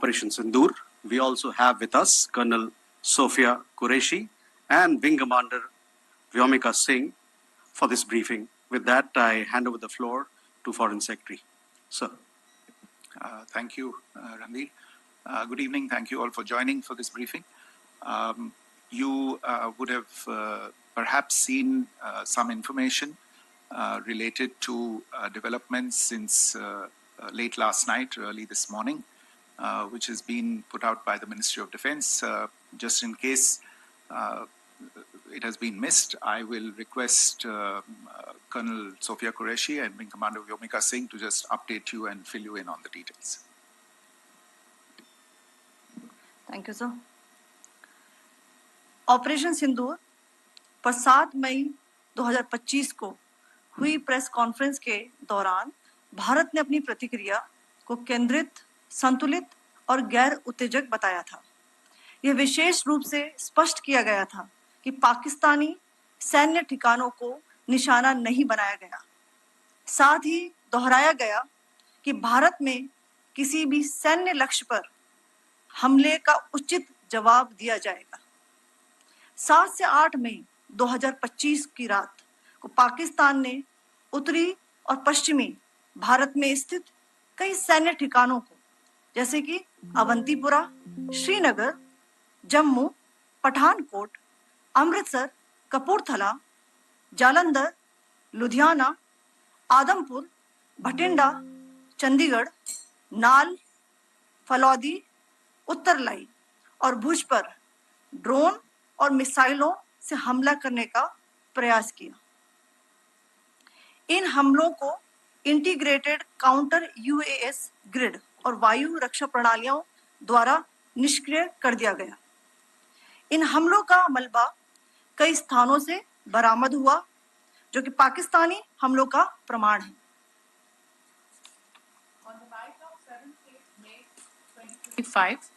Operation Synindur. We also have with us Colonel Sophia Qureshi and Wing Commander Vyomika Singh for this briefing. With that, I hand over the floor to Foreign Secretary. Sir. Thank you, Ranveer. Good evening. Thank you all for joining for this briefing. You would have perhaps seen some information related to developments since late last night, early this morning, which has been put out by the Ministry of Defense. Just in case it has been missed, I will request Colonel Sophia Qureshi and Wing Commander Vyomika Singh to just update you and fill you in on the details. Thank you, sir. Operation Sindoor पर 7 मई 2025 को हुई press conference के दौरान भारत ने अपनी प्रतिक्रिया को केंद्रित, संतुलित और गैर उत्तेजक बताया था। यह विशेष रूप से स्पष्ट किया गया था कि पाकिस्तानी सैन्य ठिकानों को निशाना नहीं बनाया गया। साथ ही दोहराया गया कि भारत में किसी भी सैन्य लक्ष्य पर हमले का उचित जवाब दिया जाएगा। 7 से 8 मई 2025 की रात को पाकिस्तान ने उत्तरी और पश्चिमी भारत में स्थित कई सैन्य ठिकानों को, जैसे कि अवंतीपुरा, श्रीनगर, जम्मू, पठानकोट, अमृतसर, कपूरथला, जालंधर, लुधियाना, आदमपुर, भटिंडा, चंडीगढ़, नाल, फलौदी, उत्तरलाई और भुज पर ड्रोन और मिसाइलों से हमला करने का प्रयास किया। इन हमलों को इंटीग्रेटेड काउंटर यूएस ग्रिड और वायु रक्षा प्रणालियों द्वारा निष्क्रिय कर दिया गया। इन हमलों का मलबा कई स्थानों से बरामद हुआ, जो कि पाकिस्तानी हमलों का प्रमाण है। On the night of 7th May 2025,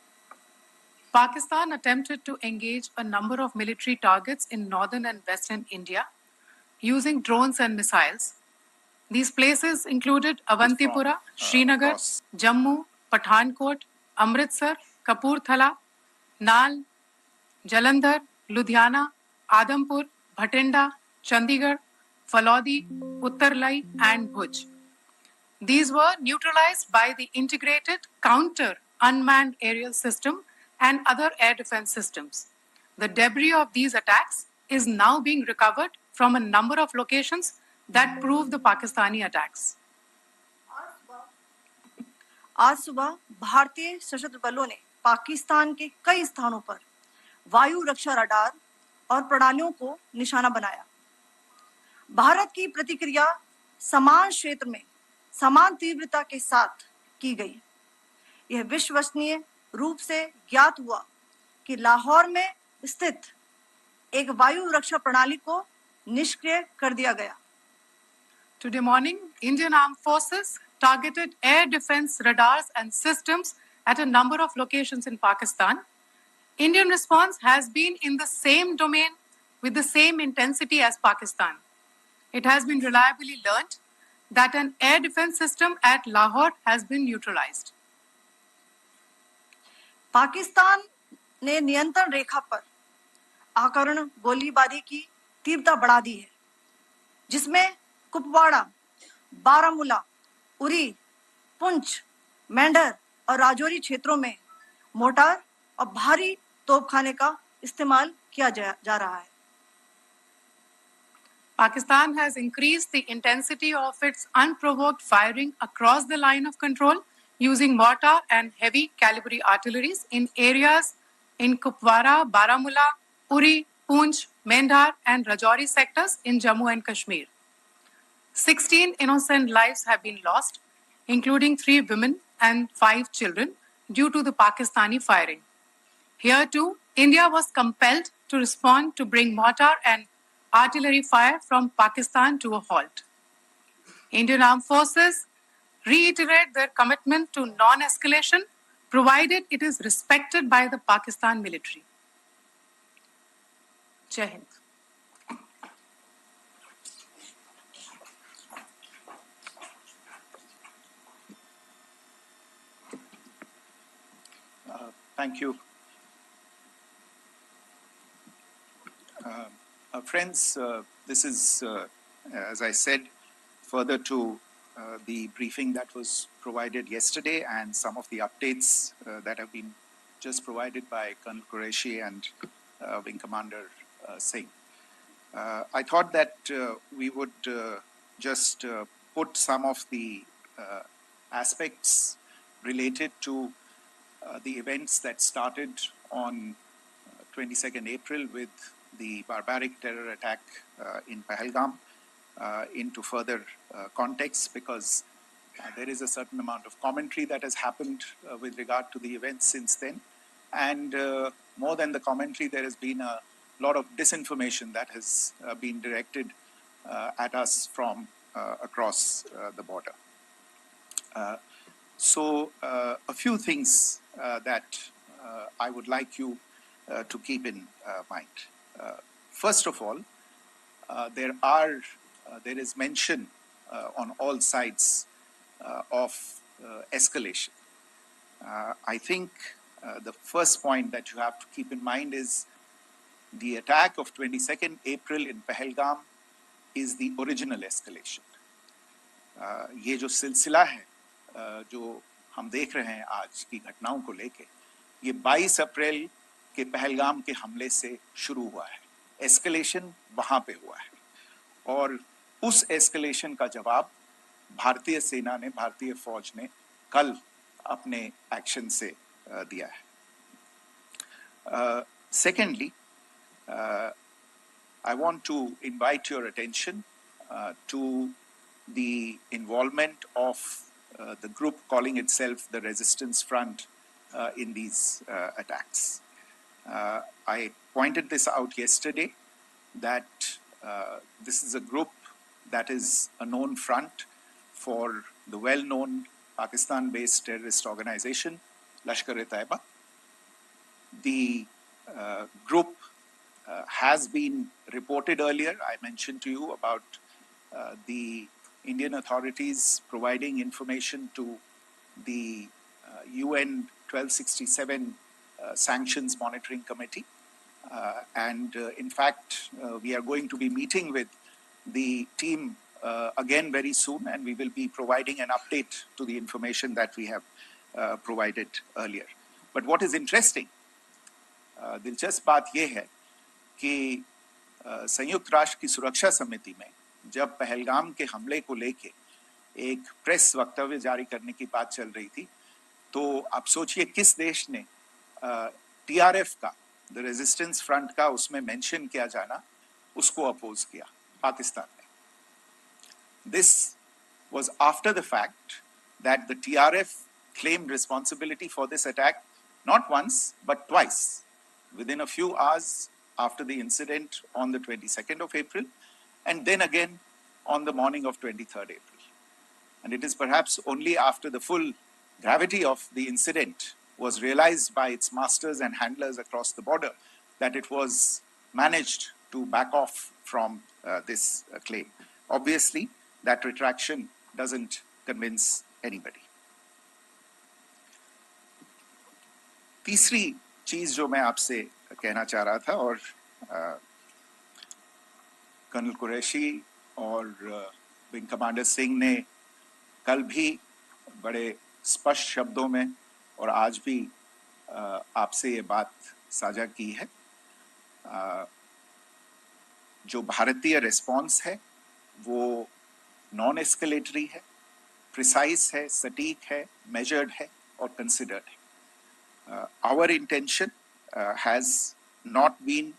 Pakistan attempted to engage a number of military targets in northern and western India using drones and missiles. These places included Avantipura, Srinagar, Jammu, Pathankot, Amritsar, Kapurthala, Nal, Jalandhar, Ludhiana, Adampur, Bhatinda, Chandigarh, Falodi, Uttarlai, and Bhuj. These were neutralized by the integrated counter unmanned aerial system and other air defense systems. The debris of these attacks is now being recovered from a number of locations that prove the Pakistani attacks. आज सुबह भारतीय सशस्त्र बलों ने पाकिस्तान के कई स्थानों पर वायु रक्षा रडार और प्रणालियों को निशाना बनाया। भारत की प्रतिक्रिया समान क्षेत्र में समान तीव्रता के साथ की गई। यह विश्वसनीय रूप से ज्ञात हुआ कि लाहौर में स्थित एक वायु रक्षा प्रणाली को निष्क्रिय कर दिया गया। Today morning, Indian Armed Forces targeted air defense radars and systems at a number of locations in Pakistan. Indian response has been in the same domain with the same intensity as Pakistan. It has been reliably learnt that an air defense system at Lahore has been neutralized. Pakistan ने नियंत्रण रेखा पर आकरण गोलीबारी की तीव्रता बढ़ा दी है, जिसमें कुपवाड़ा, बारामूला, उरी, पुंछ, मेंढर और राजौरी क्षेत्रों में मोर्टार और भारी तोपखाने का इस्तेमाल किया जा रहा है। Pakistan has increased the intensity of its unprovoked firing across the line of control using mortar and heavy calibre artilleries in areas in Kupwara, Baramulla, Uri, Poonch, Mendhar and Rajouri sectors in Jammu and Kashmir. 16 innocent lives have been lost, including 3 women and 5 children, due to the Pakistani firing. Here too, India was compelled to respond to bring mortar and artillery fire from Pakistan to a halt. Indian Armed Forces reiterate their commitment to non-escalation, provided it is respected by the Pakistan military. Jai Hind. Thank you. Friends, this is, as I said, further to the briefing that was provided yesterday and some of the updates that have been just provided by Colonel Qureshi and Wing Commander Singh. I thought that we would just put some of the aspects related to the events that started on 22nd April with the barbaric terror attack in Pahalgam into further context, because there is a certain amount of commentary that has happened with regard to the events since then. And more than the commentary, there has been a lot of disinformation that has been directed at us from across the border. So a few things that I would like you to keep in mind. First of all, there is mention on all sides of escalation. I think the first point that you have to keep in mind is the attack of 22nd April in Pahalgam is the original escalation. ये जो सिलसिला है जो हम देख रहे हैं आज की घटनाओं को लेके, ये 22 अप्रैल के पहलगाम के हमले से शुरू हुआ है. एस्केलेशन वहां पे हुआ है और उस एस्केलेशन का जवाब भारतीय सेना ने, भारतीय फौज ने कल अपने एक्शन से दिया है. Secondly, I want to invite your attention to the involvement of the group calling itself the Resistance Front in these attacks. I pointed this out yesterday that this is a group that is a known front for the well-known Pakistan-based terrorist organization, Lashkar-e-Taiba. The group has been reported earlier. I mentioned to you about the Indian authorities providing information to the UN 1267 Sanctions Monitoring Committee. And in fact, we are going to be meeting with the team again very soon, and we will be providing an update to the information that we have provided earlier. But what is interesting, दिलचस्प बात यह है कि संयुक्त राष्ट्र की सुरक्षा समिति में जब पहलगाम के हमले को लेके एक प्रेस वक्तव्य जारी करने की बात चल रही थी, तो आप सोचिए किस देश ने टीआरएफ का, द रेजिस्टेंस फ्रंट का उसमें मेंशन किया जाना, उसको अपोज किया, पाकिस्तान ने. This was after the fact that the TRF claimed responsibility for this attack not once but twice, within a few hours after the incident on the 22nd of April, and then again on the morning of 23rd April. And it is perhaps only after the full gravity of the incident was realized by its masters and handlers across the border that it was managed to back off from this claim. Obviously, that retraction doesn't convince anybody. तीसरी चीज जो मैं आपसे कहना चाह रहा था, और कर्नल कुरैशी और विंग कमांडर सिंह ने कल भी बड़े स्पष्ट शब्दों में और आज भी आपसे ये बात साझा की है. जो भारतीय रिस्पॉन्स है वो नॉन एस्केलेटरी है, प्रिसाइज है, सटीक है, मेजर्ड है और कंसिडर्ड है. Our intention has not been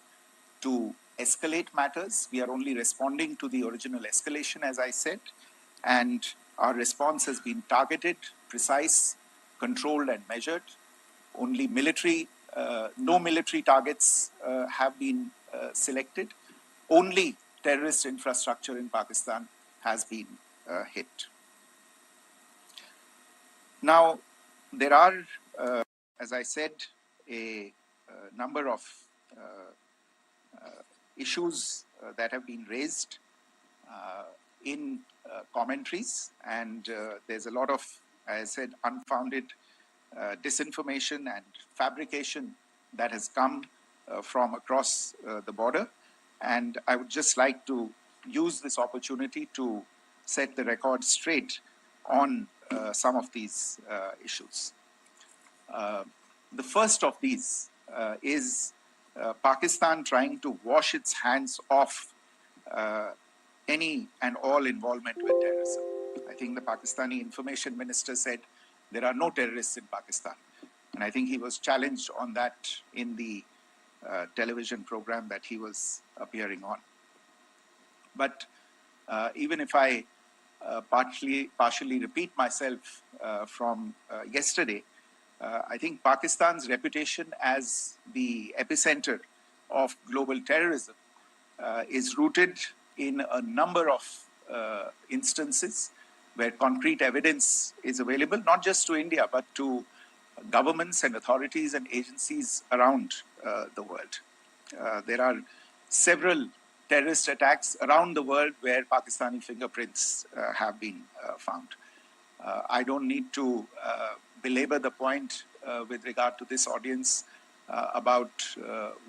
to escalate matters. We are only responding to the original escalation, as I said, and our response has been targeted, precise, controlled and measured. Only no military targets have been selected. Only terrorist infrastructure in Pakistan has been hit. Now, there are, as I said, a number of issues that have been raised in commentaries, and there's a lot of, as I said, unfounded disinformation and fabrication that has come from across the border. And I would just like to use this opportunity to set the record straight on some of these issues. The first of these is Pakistan trying to wash its hands off any and all involvement with terrorism. I think the Pakistani information minister said there are no terrorists in Pakistan. And I think he was challenged on that in the television program that he was appearing on. But even if I partially repeat myself from yesterday, I think Pakistan's reputation as the epicenter of global terrorism is rooted in a number of instances where concrete evidence is available, not just to India, but to governments and authorities and agencies around the world. There are several terrorist attacks around the world where Pakistani fingerprints have been found. I don't need to belabor the point with regard to this audience about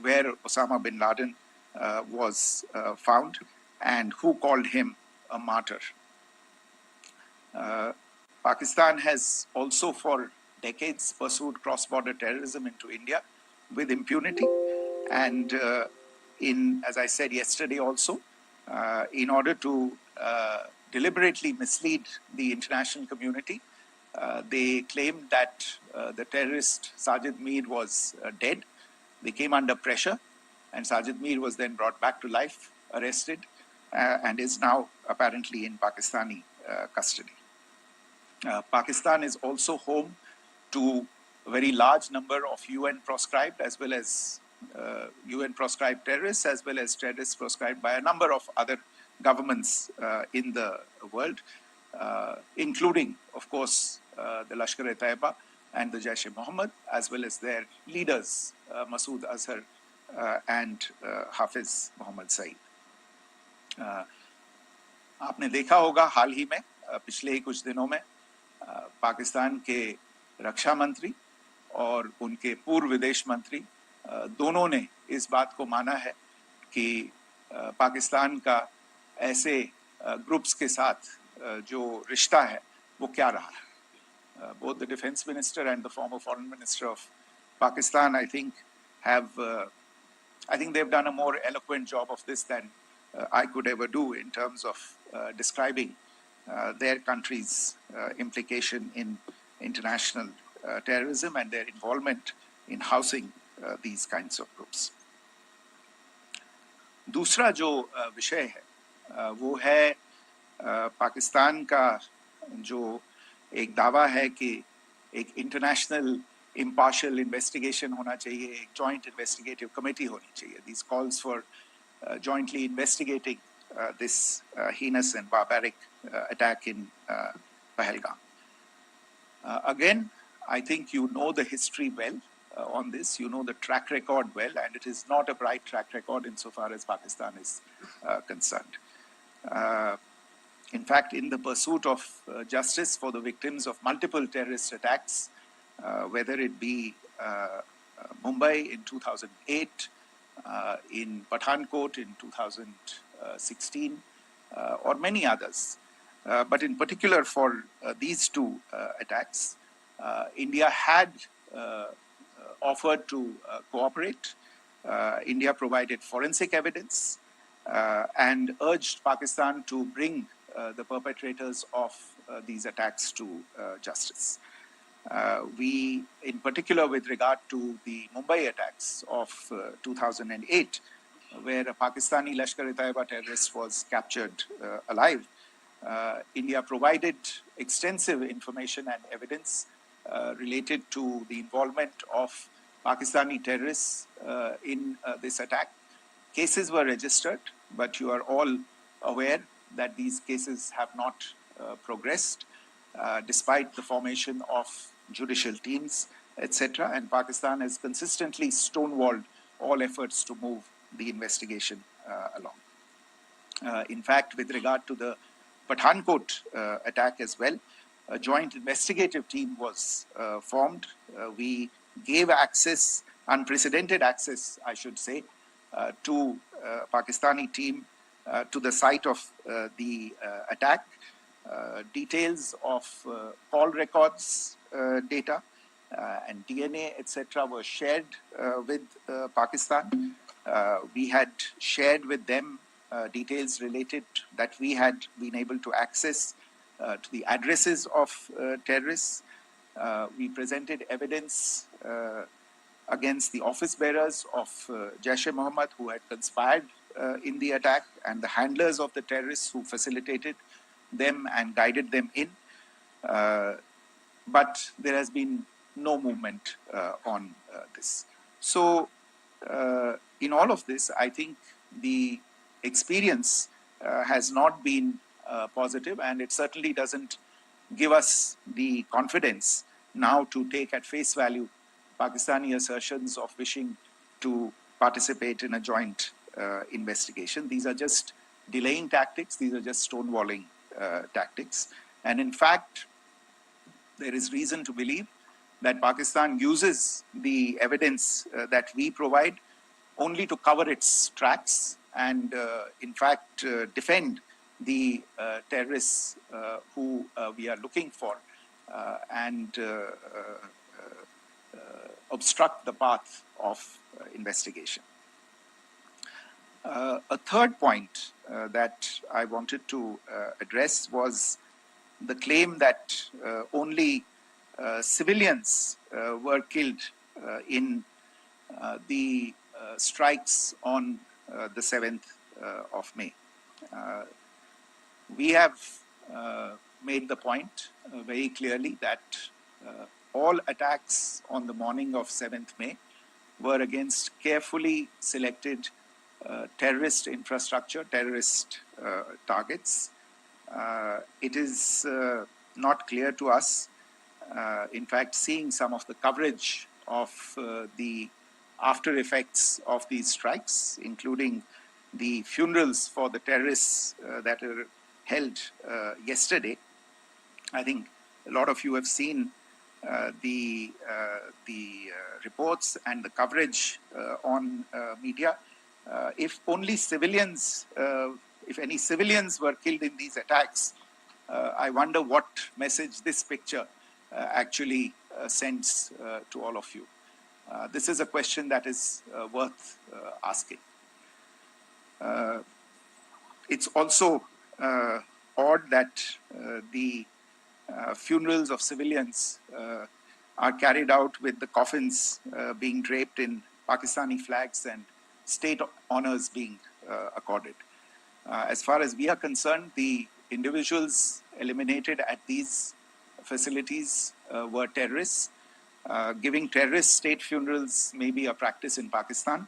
where Osama bin Laden was found and who called him a martyr. Pakistan has also for decades pursued cross-border terrorism into India with impunity. And as I said yesterday also, in order to deliberately mislead the international community, they claimed that the terrorist Sajid Mir was dead. They came under pressure, and Sajid Mir was then brought back to life, arrested, and is now apparently in Pakistani custody. Pakistan is also home to a very large number of UN proscribed as well as UN proscribed terrorists, as well as terrorists proscribed by a number of other governments in the world, including, of course, the Lashkar-e-Taiba and the Jaish-e-Mohammed, as well as their leaders, Masood Azhar and Hafiz Mohammed Saeed. आपने देखा होगा हाल ही में पिछले ही कुछ दिनों में पाकिस्तान के रक्षा मंत्री और उनके पूर्व विदेश मंत्री दोनों ने इस बात को माना है कि पाकिस्तान का ऐसे ग्रुप्स के साथ जो रिश्ता है वो क्या रहा है. Both the defense minister and the former foreign minister of Pakistan, I think they've done a more eloquent job of this than I could ever do in terms of describing their country's implication in international terrorism and their involvement in housing these kinds of groups. दूसरा जो विषय है वो है पाकिस्तान का जो एक दावा है कि एक इंटरनेशनल impartial investigation होना चाहिए, एक joint investigative committee होनी चाहिए. These calls for jointly investigating this heinous and barbaric attack in Pahalgam. Again, I think you know the history well on this. You know the track record well, and it is not a bright track record insofar as Pakistan is concerned. In fact, in the pursuit of justice for the victims of multiple terrorist attacks, whether it be Mumbai in 2008, in Pathankot in 2016, or many others. But in particular for these two attacks, India had offered to cooperate. India provided forensic evidence and urged Pakistan to bring the perpetrators of these attacks to justice. We, in particular with regard to the Mumbai attacks of 2008, where a Pakistani Lashkar-e-Taiba terrorist was captured alive, India provided extensive information and evidence related to the involvement of Pakistani terrorists in this attack. Cases were registered, but you are all aware that these cases have not progressed despite the formation of judicial teams, etc. And Pakistan has consistently stonewalled all efforts to move the investigation along. In fact, with regard to the Pathankot attack as well, a joint investigative team was formed. We gave access, unprecedented access, I should say, to Pakistani team to the site of the attack. Details of call records data and DNA, etc., were shared with Pakistan. We had shared with them details related that we had been able to access to the addresses of terrorists. We presented evidence against the office bearers of Jaish-e-Mohammed who had conspired in the attack and the handlers of the terrorists who facilitated them and guided them in. But there has been no movement on this. So in all of this, I think the experience has not been positive, and it certainly doesn't give us the confidence now to take at face value Pakistani assertions of wishing to participate in a joint investigation. These are just delaying tactics. These are just stonewalling tactics. And in fact, there is reason to believe that Pakistan uses the evidence that we provide only to cover its tracks and, in fact, defend the terrorists who we are looking for and obstruct the path of investigation. A third point that I wanted to address was the claim that only civilians were killed in the strikes on the 7th of May. We have made the point very clearly that all attacks on the morning of 7th May were against carefully selected terrorist infrastructure, terrorist targets. It is not clear to us, in fact, seeing some of the coverage of the after effects of these strikes, including the funerals for the terrorists that were held yesterday. I think a lot of you have seen the reports and the coverage on media. If only civilians, if any civilians were killed in these attacks, I wonder what message this picture actually sends to all of you. This is a question that is worth asking. It's also odd that the funerals of civilians are carried out with the coffins being draped in Pakistani flags and state honors being accorded. As far as we are concerned, the individuals eliminated at these facilities were terrorists. Giving terrorist state funerals may be a practice in Pakistan.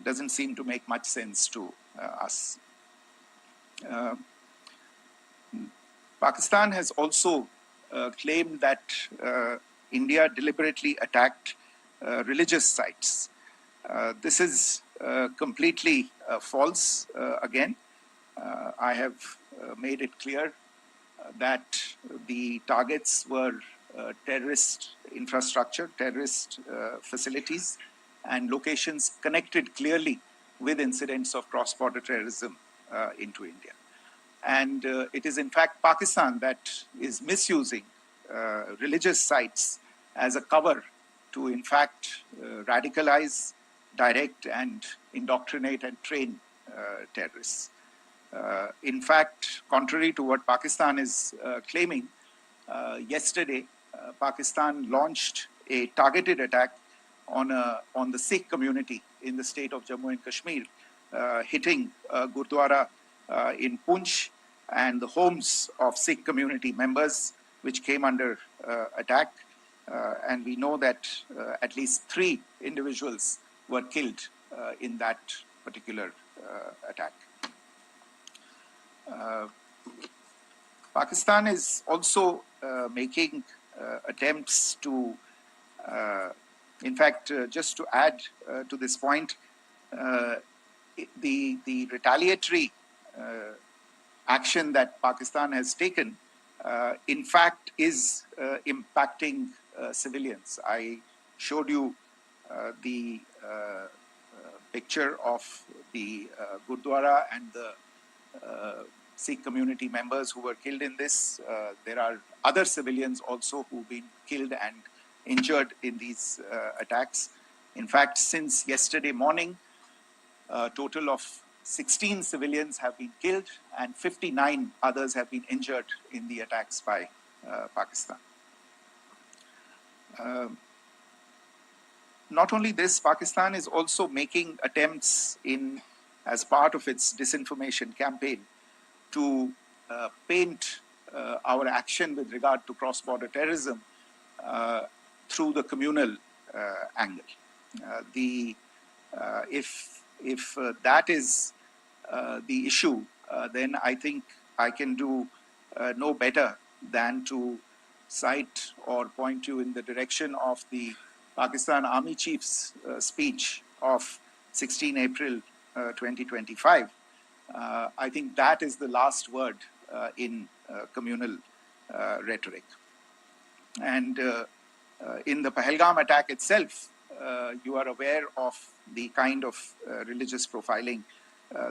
Doesn't seem to make much sense to us. Pakistan has also claimed that India deliberately attacked religious sites. This is completely false again. I have made it clear that the targets were terrorist infrastructure, terrorist facilities, and locations connected clearly with incidents of cross-border terrorism into India. And it is in fact Pakistan that is misusing religious sites as a cover to in fact radicalize, direct and indoctrinate and train terrorists. In fact, contrary to what Pakistan is claiming, yesterday Pakistan launched a targeted attack on the Sikh community in the state of Jammu and Kashmir, hitting Gurdwara in Punch and the homes of Sikh community members, which came under attack. And we know that at least 3 individuals were killed in that particular attack. Pakistan is also making attempts to, in fact, just to add to this point, the retaliatory action that Pakistan has taken in fact is impacting civilians. I showed you the picture of the Gurdwara and the Sikh community members who were killed in this. There are other civilians also who've been killed and injured in these attacks. In fact, since yesterday morning, a total of 16 civilians have been killed and 59 others have been injured in the attacks by Pakistan. Not only this, Pakistan is also making attempts as part of its disinformation campaign to paint our action with regard to cross-border terrorism through the communal angle. If that is the issue, then I think I can do no better than to cite or point you in the direction of the Pakistan Army Chief's speech of 16 April 2025. I think that is the last word in communal rhetoric. And in the Pahalgam attack itself, you are aware of the kind of religious profiling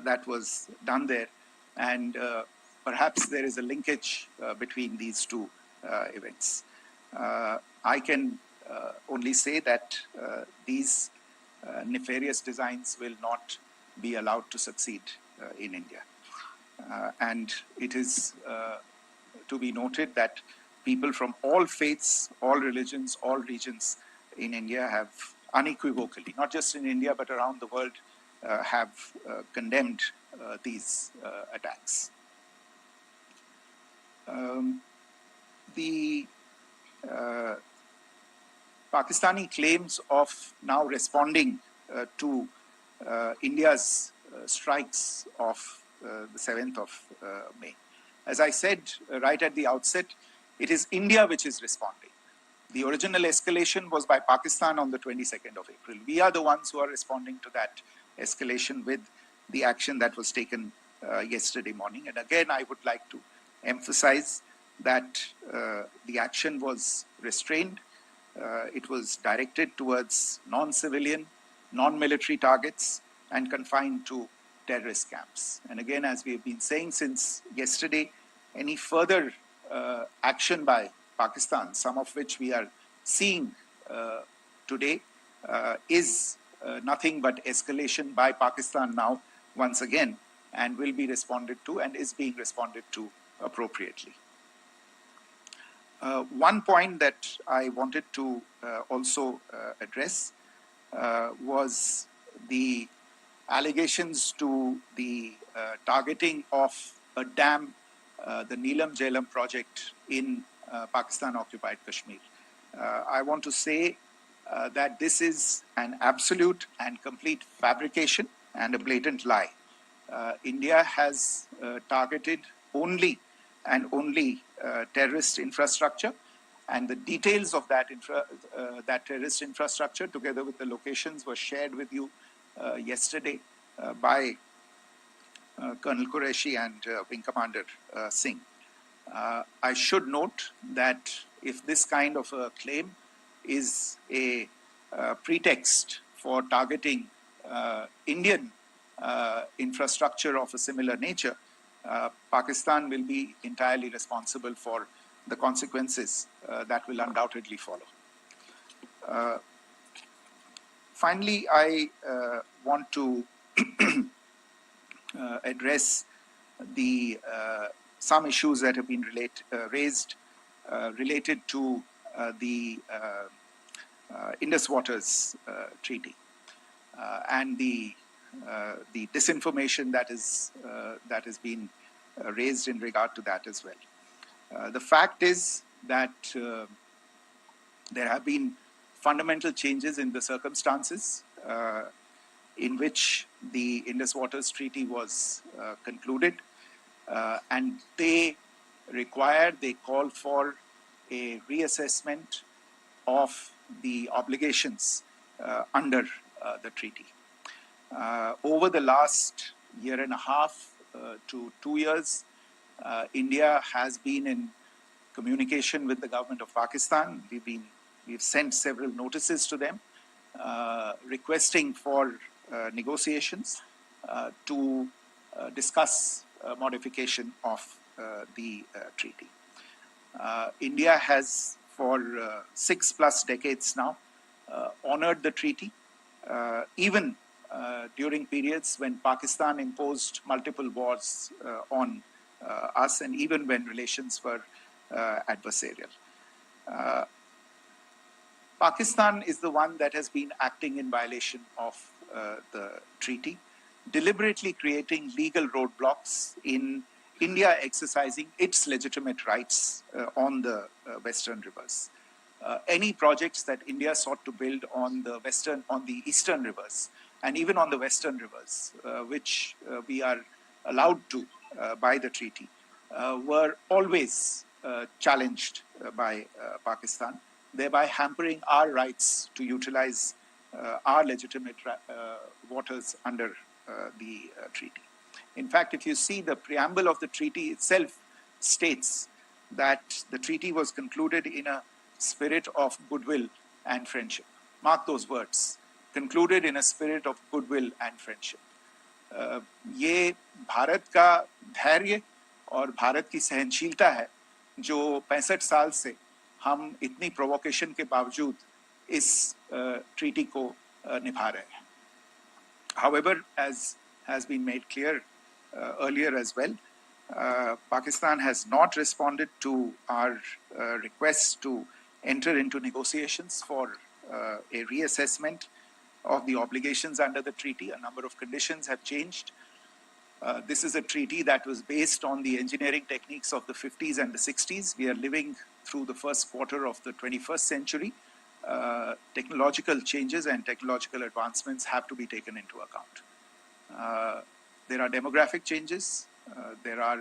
that was done there. And perhaps there is a linkage between these two events. I can only say that these nefarious designs will not be allowed to succeed in India. And it is to be noted that people from all faiths, all religions, all regions in India have unequivocally, not just in India but around the world, have condemned these attacks. The Pakistani claims of now responding to India's strikes of the 7th of May. As I said right at the outset, it is India which is responding. The original escalation was by Pakistan on the 22nd of April. We are the ones who are responding to that escalation with the action that was taken yesterday morning. And again, I would like to emphasize that the action was restrained. It was directed towards non-civilian, non-military targets and confined to terrorist camps. And again, as we have been saying since yesterday, any further action by Pakistan, some of which we are seeing today, is nothing but escalation by Pakistan now, once again, and will be responded to and is being responded to appropriately. One point that I wanted to also address was the allegations to the targeting of a dam, the Neelam Jhelum project in Pakistan-occupied Kashmir. I want to say that this is an absolute and complete fabrication and a blatant lie. India has targeted only and only terrorist infrastructure, and the details of that terrorist infrastructure, together with the locations, were shared with you yesterday by Colonel Qureshi and Wing Commander Singh. I should note that if this kind of a claim is a pretext for targeting Indian infrastructure of a similar nature, Pakistan will be entirely responsible for the consequences that will undoubtedly follow. Finally, I want to address some issues that have been raised related to the Indus Waters Treaty and the disinformation that has been raised in regard to that as well. The fact is that there have been fundamental changes in the circumstances in which the Indus Waters Treaty was concluded, and they call for a reassessment of the obligations under the treaty. Over the last year and a half to 2 years, India has been in communication with the government of Pakistan. We've sent several notices to them requesting for negotiations to discuss modification of the treaty. India has for 6+ decades now honored the treaty, even during periods when Pakistan imposed multiple wars on us, and even when relations were adversarial. Pakistan is the one that has been acting in violation of the treaty, deliberately creating legal roadblocks in India exercising its legitimate rights on the Western rivers. Any projects that India sought to build on the Eastern rivers, and even on the Western rivers, which we are allowed to by the treaty, were always challenged by Pakistan, thereby hampering our rights to utilize our legitimate waters under the treaty. In fact, if you see the preamble of the treaty itself states that the treaty was concluded in a spirit of goodwill and friendship. Mark those words, concluded in a spirit of goodwill and friendship. ये भारत का धैर्य और भारत की सहनशीलता है जो 65 साल से हम इतनी प्रोवोकेशन के बावजूद इस ट्रीटी को निभा रहे हैं. However, as has been made clear earlier as well, Pakistan has not responded to our requests to enter into negotiations for a reassessment of the obligations under the treaty. A number of conditions have changed. This is a treaty that was based on the engineering techniques of the 50s and the 60s. We are living through the first quarter of the 21st century. Technological changes and technological advancements have to be taken into account. There are demographic changes. There are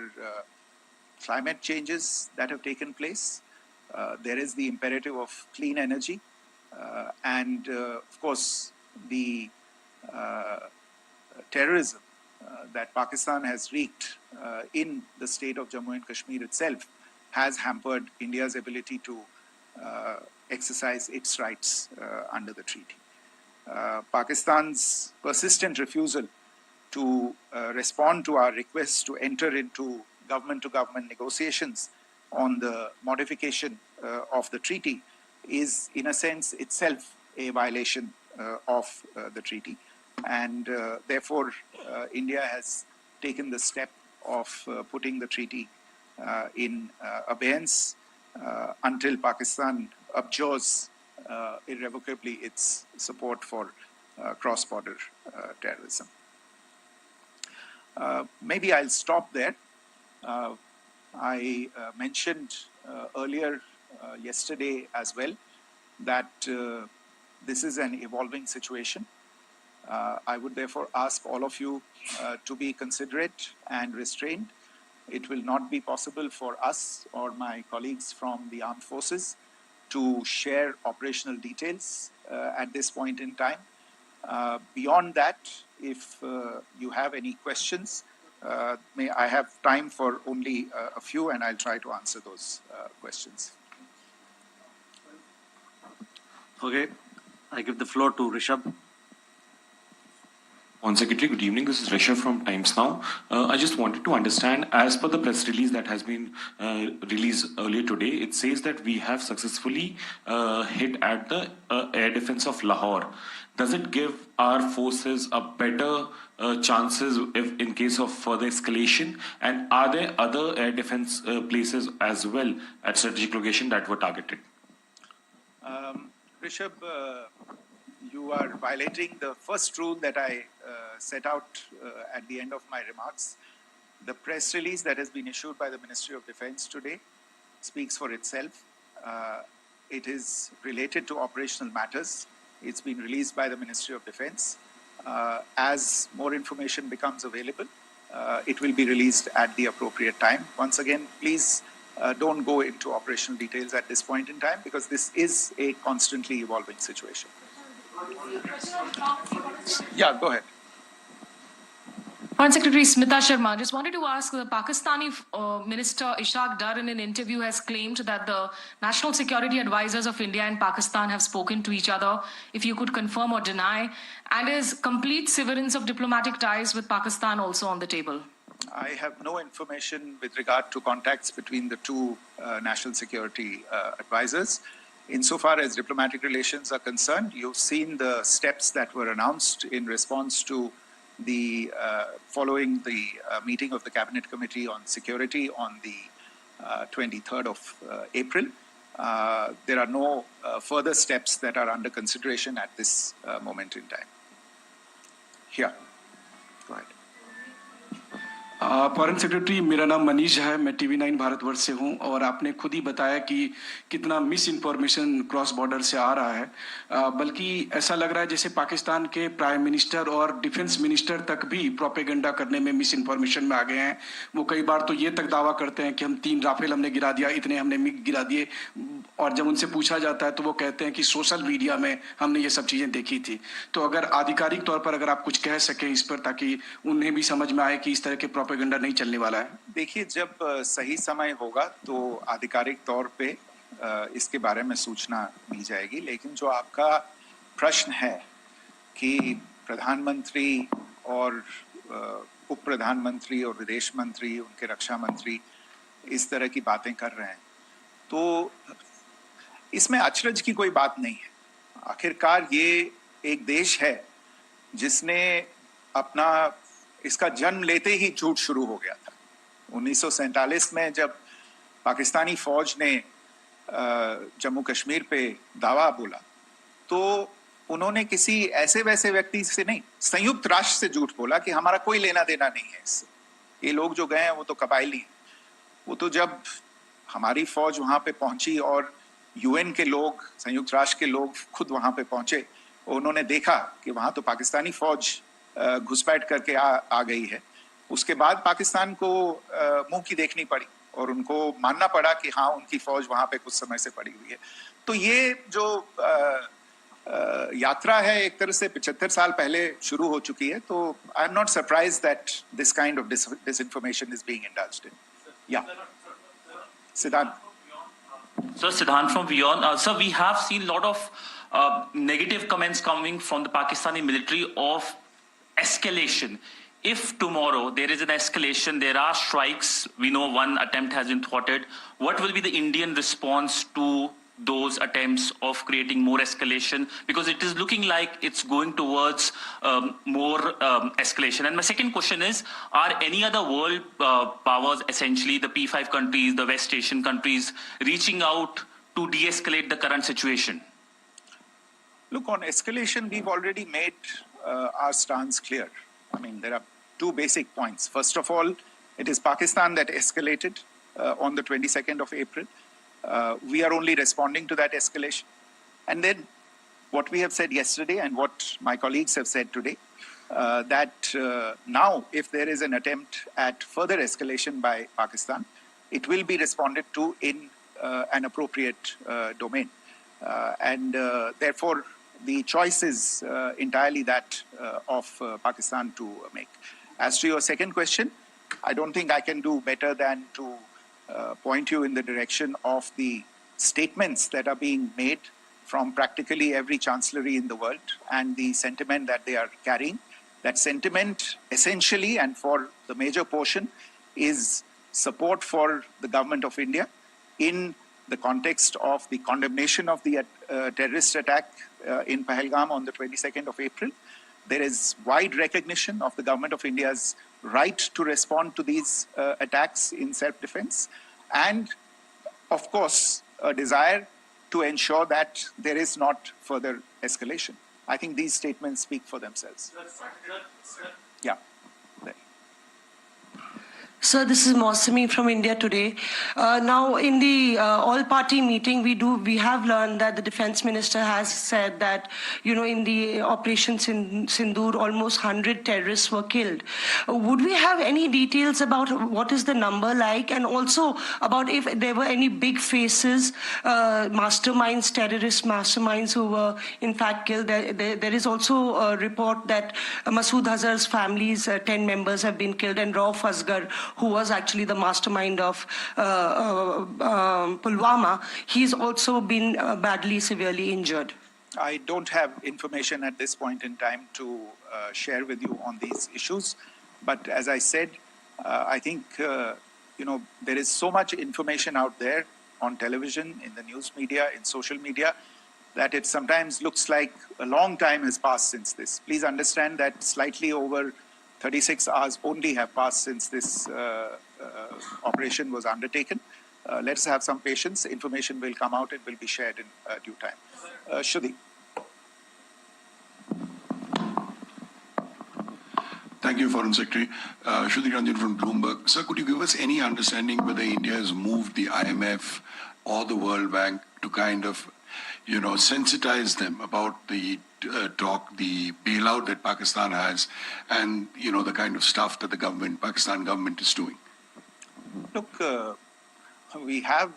climate changes that have taken place. There is the imperative of clean energy. And of course, the terrorism that Pakistan has wreaked in the state of Jammu and Kashmir itself has hampered India's ability to exercise its rights under the treaty. Pakistan's persistent refusal to respond to our requests to enter into government-to-government negotiations on the modification of the treaty is, in a sense, itself a violation of the treaty. And therefore, India has taken the step of putting the treaty in abeyance until Pakistan abjures irrevocably its support for cross-border terrorism. Maybe I'll stop there. I mentioned earlier yesterday as well that this is an evolving situation. I would therefore ask all of you to be considerate and restrained. It will not be possible for us or my colleagues from the armed forces to share operational details at this point in time. Beyond that, if you have any questions, may I have time for only a few, and I'll try to answer those questions. Okay, I give the floor to Rishabh. On Secretary, good evening. This is Rishabh from Times Now. I just wanted to understand, as per the press release that has been released earlier today, it says that we have successfully hit at the air defense of Lahore. Does it give our forces a better chances if in case of further escalation? And are there other air defense places as well at strategic location that were targeted? Rishabh, you are violating the first rule that I set out at the end of my remarks. The press release that has been issued by the Ministry of Defense today speaks for itself. It is related to operational matters. It's been released by the Ministry of Defense. As more information becomes available, it will be released at the appropriate time. Once again, please don't go into operational details at this point in time, because this is a constantly evolving situation. Yeah, go ahead. Foreign Secretary Smita Sharma, just wanted to ask, the Pakistani Minister Ishaq Dar in an interview has claimed that the national security advisors of India and Pakistan have spoken to each other, if you could confirm or deny, and is complete severance of diplomatic ties with Pakistan also on the table? I have no information with regard to contacts between the two national security advisors. Insofar as diplomatic relations are concerned, you've seen the steps that were announced in response to the following the meeting of the Cabinet Committee on Security on the 23rd of April. There are no further steps that are under consideration at this moment in time. Here, go ahead. Foreign secretary, मेरा नाम मनीष है, मैं TV9 Bharatvarsh से हूं और आपने खुद ही बताया कि कितना मिस इन्फॉर्मेशन क्रॉस बॉर्डर से आ रहा है, बल्कि ऐसा लग रहा है जैसे पाकिस्तान के प्राइम मिनिस्टर और डिफेंस मिनिस्टर तक भी प्रोपेगेंडा करने में मिस इन्फॉर्मेशन में आ गए हैं। वो कई बार तो ये तक दावा करते हैं कि हम 3 राफेल हमने गिरा दिया, इतने हमने मिग गिरा दिए, और जब उनसे पूछा जाता है तो वो कहते हैं कि सोशल मीडिया में हमने ये सब चीजें देखी थी। तो अगर आधिकारिक तौर पर अगर आप कुछ कह सकें इस पर, ताकि उन्हें भी समझ में आए कि इस तरह के प्रोपेगेंडा नहीं चलने वाला है। देखिए, जब सही समय होगा तो आधिकारिक तौर पे इसके बारे में सूचना दी जाएगी, लेकिन जो आपका प्रश्न है कि प्रधानमंत्री और उप प्रधानमंत्री और विदेश मंत्री, उनके रक्षा मंत्री इस तरह की बातें कर रहे हैं, तो इसमें अचरज की कोई बात नहीं है। आखिरकार ये एक देश है जिसने अपना इसका जन्म लेते ही झूठ शुरू हो गया था। 1947 में जब पाकिस्तानी फौज ने जम्मू कश्मीर पे दावा बोला, तो उन्होंने किसी ऐसे वैसे व्यक्ति से नहीं, संयुक्त राष्ट्र से झूठ बोला कि हमारा कोई लेना देना नहीं है इससे। ये लोग जो गए हैं वो तो कबायली हैं। वो तो जब हमारी फौज वहां पे पहुंची और यूएन के लोग, संयुक्त राष्ट्र के लोग खुद वहां पे पहुंचे, उन्होंने देखा कि वहां तो पाकिस्तानी फौज घुसपैठ करके आ गई है। उसके बाद पाकिस्तान को मुंह की देखनी पड़ी और उनको मानना पड़ा कि हाँ, उनकी फौज वहां पे कुछ समय से पड़ी हुई है। तो ये जो यात्रा है एक तरह से 75 साल पहले शुरू हो चुकी है। तो I am not surprised that this kind of disinformation is being indulged in. Yeah. Siddhant. So Siddhant from Beyond. Sir, we have seen a lot of negative comments coming from the Pakistani military of escalation. If tomorrow there is an escalation, there are strikes, we know one attempt has been thwarted, what will be the Indian response to those attempts of creating more escalation? Because it is looking like it's going towards more escalation. And my second question is, are any other world powers, essentially the P5 countries, the West Asian countries, reaching out to de-escalate the current situation? Look, on escalation, we've already made our stance clear. I mean, there are two basic points. First of all, it is Pakistan that escalated on the 22nd of April. We are only responding to that escalation. And then what we have said yesterday and what my colleagues have said today, that now if there is an attempt at further escalation by Pakistan, it will be responded to in an appropriate domain. And therefore, the choice is entirely that of Pakistan to make. As to your second question, I don't think I can do better than to point you in the direction of the statements that are being made from practically every chancellery in the world and the sentiment that they are carrying. That sentiment essentially and for the major portion is support for the government of India in the context of the condemnation of the terrorist attack in Pahalgam on the 22nd of April. There is wide recognition of the government of India's right to respond to these attacks in self-defense, and of course a desire to ensure that there is not further escalation. I think these statements speak for themselves. Yeah. Sir, this is Mosami from India Today. Now, in the all-party meeting, we have learned that the defense minister has said that, in the operation Synindur, almost 100 terrorists were killed. Would we have any details about what is the number like, and also about if there were any big faces, masterminds, terrorist masterminds who were in fact killed? There is also a report that Masood Azhar's family's 10 members have been killed, and Rauf Asghar, who was actually the mastermind of Pulwama, he's also been badly, severely injured. I don't have information at this point in time to share with you on these issues. But as I said, I think, there is so much information out there on television, in the news media, in social media, that it sometimes looks like a long time has passed since this. Please understand that slightly over 36 hours only have passed since this operation was undertaken. Let's have some patience. Information will come out. It will be shared in due time. Shruti. Thank you, Foreign Secretary. Shruti Ranjan from Bloomberg. Sir, could you give us any understanding whether India has moved the IMF or the World Bank to kind of, sensitize them about the the bailout that Pakistan has, and the kind of stuff that the Pakistan government is doing? Look, we have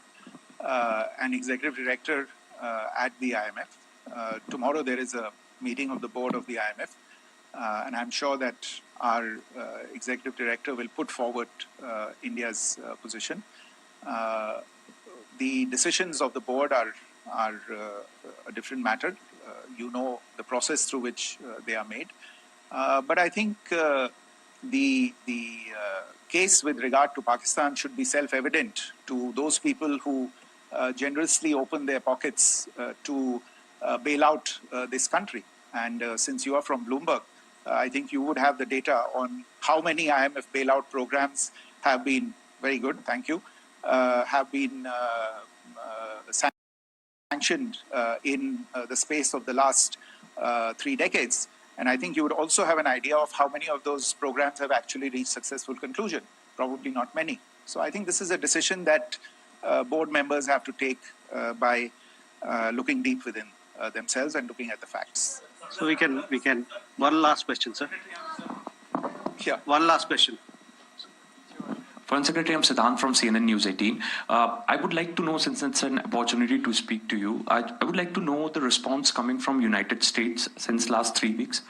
an executive director at the IMF. Tomorrow there is a meeting of the board of the IMF, and I'm sure that our executive director will put forward India's position. The decisions of the board are a different matter. You know the process through which they are made. But I think the case with regard to Pakistan should be self-evident to those people who generously open their pockets to bail out this country. And since you are from Bloomberg, I think you would have the data on how many IMF bailout programs have been, very good, thank you, have been sanctioned in the space of the last 3 decades. And I think you would also have an idea of how many of those programs have actually reached successful conclusion. Probably not many. So I think this is a decision that board members have to take by looking deep within themselves and looking at the facts. So we can, one last question, sir. Yeah. One last question. Foreign Secretary, I'm Siddhant from CNN News 18. I would like to know, since it's an opportunity to speak to you, I would like to know the response coming from United States since last 3 weeks.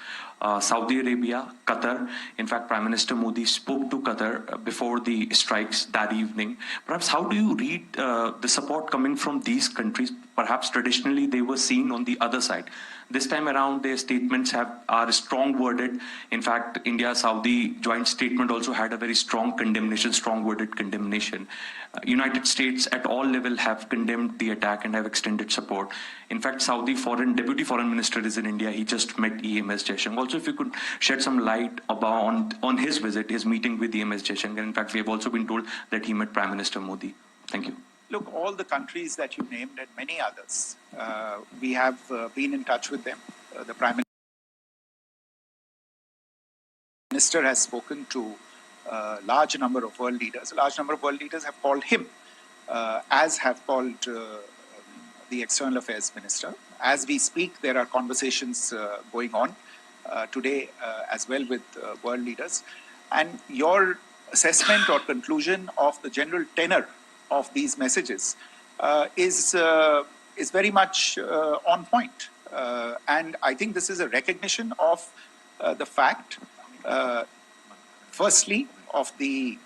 Saudi Arabia, Qatar. In fact, Prime Minister Modi spoke to Qatar before the strikes that evening. Perhaps how do you read the support coming from these countries? Perhaps traditionally they were seen on the other side. This time around, their statements are strong worded. In fact, India-Saudi joint statement also had a very strong condemnation, strong worded condemnation. United States at all levels have condemned the attack and have extended support. In fact, Saudi Deputy Foreign Minister is in India. He just met EMS Jaishankar. Also, if you could shed some light on his visit, his meeting with EMS Jaishankar. In fact, we have also been told that he met Prime Minister Modi. Thank you. Look, all the countries that you named and many others, we have been in touch with them. The Prime Minister has spoken to a large number of world leaders. A large number of world leaders have called him, as have called the External Affairs Minister. As we speak, there are conversations going on today as well with world leaders. And your assessment or conclusion of the general tenor of these messages is very much on point. And I think this is a recognition of the fact, firstly, of the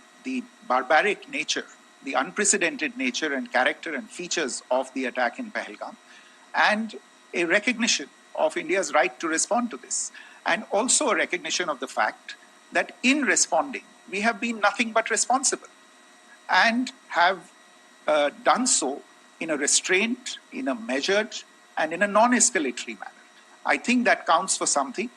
barbaric nature, the unprecedented nature and character and features of the attack in Pahalgam, and a recognition of India's right to respond to this, and also a recognition of the fact that in responding, we have been nothing but responsible and have done so in a restrained, in a measured, and in a non-escalatory manner. I think that counts for something.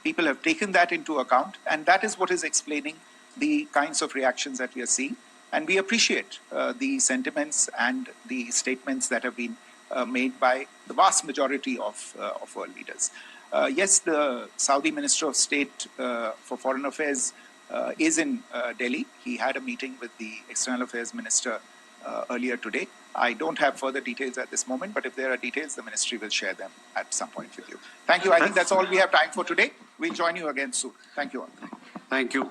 People have taken that into account, and that is what is explaining the kinds of reactions that we are seeing. And we appreciate the sentiments and the statements that have been made by the vast majority of world leaders. Yes, the Saudi Minister of State for Foreign Affairs is in Delhi. He had a meeting with the External Affairs Minister earlier today. I don't have further details at this moment, but if there are details, the ministry will share them at some point with you. Thank you. I think that's all we have time for today. We'll join you again soon. Thank you all. Thank you.